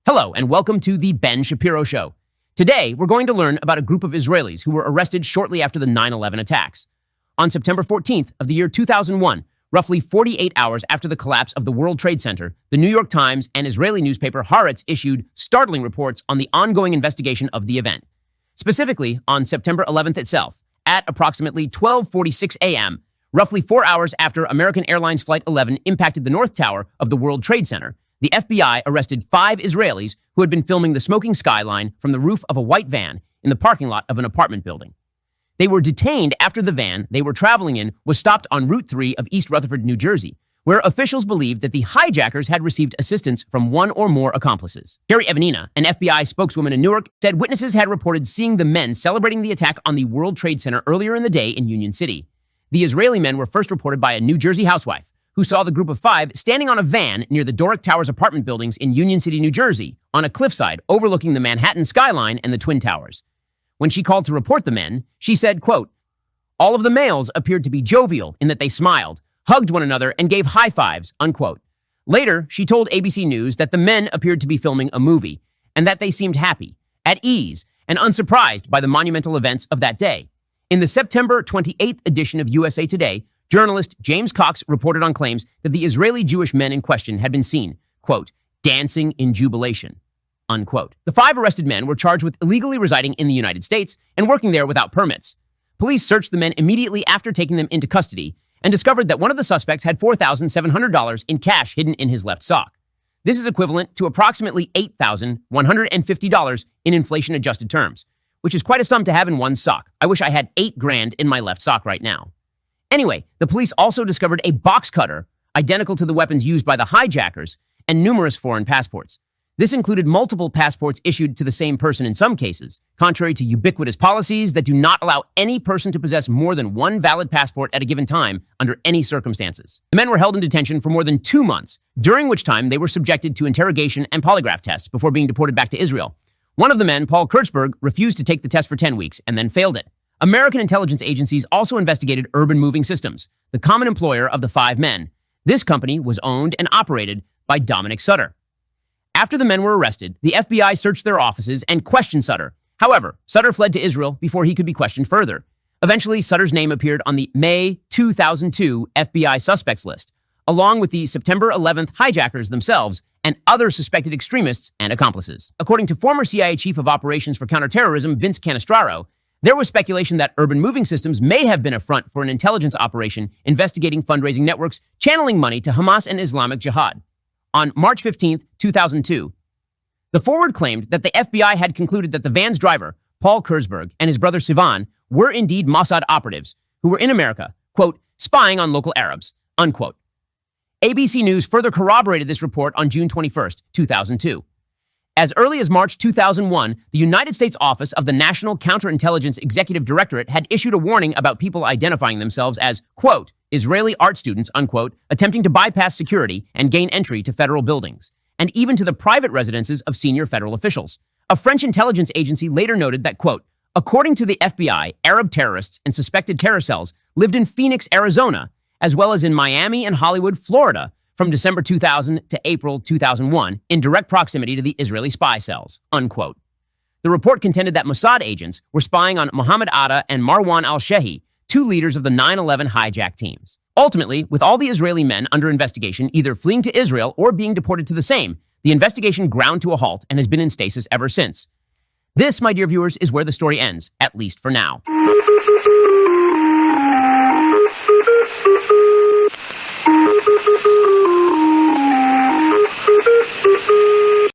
Hello, and welcome to the Ben Shapiro Show. Today, we're going to learn about a group of Israelis who were arrested shortly after the 9/11 attacks. On September 14th of the year 2001, roughly 48 hours after the collapse of the World Trade Center, the New York Times and Israeli newspaper Haaretz issued startling reports on the ongoing investigation of the event. Specifically, on September 11th itself, at approximately 12:46 a.m., roughly 4 hours after American Airlines Flight 11 impacted the North Tower of the World Trade Center, the FBI arrested 5 Israelis who had been filming the smoking skyline from the roof of a white van in the parking lot of an apartment building. They were detained after the van they were traveling in was stopped on Route 3 of East Rutherford, New Jersey, where officials believed that the hijackers had received assistance from one or more accomplices. Sherry Evanina, an FBI spokeswoman in Newark, said witnesses had reported seeing the men celebrating the attack on the World Trade Center earlier in the day in Union City. The Israeli men were first reported by a New Jersey housewife, who saw the group of 5 standing on a van near the Doric Towers apartment buildings in Union City, New Jersey, on a cliffside overlooking the Manhattan skyline and the Twin Towers. When she called to report the men, she said, quote, "All of the males appeared to be jovial in that they smiled, hugged one another, and gave high fives," unquote. Later, she told ABC News that the men appeared to be filming a movie, and that they seemed happy, at ease, and unsurprised by the monumental events of that day. In the September 28th edition of USA Today, journalist James Cox reported on claims that the Israeli Jewish men in question had been seen, quote, "dancing in jubilation," unquote. The 5 arrested men were charged with illegally residing in the United States and working there without permits. Police searched the men immediately after taking them into custody and discovered that one of the suspects had $4,700 in cash hidden in his left sock. This is equivalent to approximately $8,150 in inflation-adjusted terms, which is quite a sum to have in one sock. I wish I had $8,000 in my left sock right now. Anyway, the police also discovered a box cutter, identical to the weapons used by the hijackers, and numerous foreign passports. This included multiple passports issued to the same person in some cases, contrary to ubiquitous policies that do not allow any person to possess more than one valid passport at a given time under any circumstances. The men were held in detention for more than 2 months, during which time they were subjected to interrogation and polygraph tests before being deported back to Israel. One of the men, Paul Kurtzberg, refused to take the test for 10 weeks and then failed it. American intelligence agencies also investigated Urban Moving Systems, the common employer of the 5 men. This company was owned and operated by Dominic Sutter. After the men were arrested, the FBI searched their offices and questioned Sutter. However, Sutter fled to Israel before he could be questioned further. Eventually, Sutter's name appeared on the May 2002 FBI suspects list, along with the September 11th hijackers themselves and other suspected extremists and accomplices. According to former CIA Chief of Operations for Counterterrorism Vince Canestraro, there was speculation that Urban Moving Systems may have been a front for an intelligence operation investigating fundraising networks channeling money to Hamas and Islamic Jihad. On March 15th, 2002, the Forward claimed that the FBI had concluded that the van's driver, Paul Kurtzberg, and his brother Sivan were indeed Mossad operatives who were in America, quote, spying on local Arabs, unquote. ABC News further corroborated this report on June 21st, 2002. As early as March 2001, the United States Office of the National Counterintelligence Executive Directorate had issued a warning about people identifying themselves as, quote, Israeli art students, unquote, attempting to bypass security and gain entry to federal buildings, and even to the private residences of senior federal officials. A French intelligence agency later noted that, quote, according to the FBI, Arab terrorists and suspected terror cells lived in Phoenix, Arizona, as well as in Miami and Hollywood, Florida, from December 2000 to April 2001, in direct proximity to the Israeli spy cells, unquote. The report contended that Mossad agents were spying on Mohammed Atta and Marwan al-Shehi, 2 leaders of the 9/11 hijack teams. Ultimately, with all the Israeli men under investigation either fleeing to Israel or being deported to the same, the investigation ground to a halt and has been in stasis ever since. This, my dear viewers, is where the story ends, at least for now.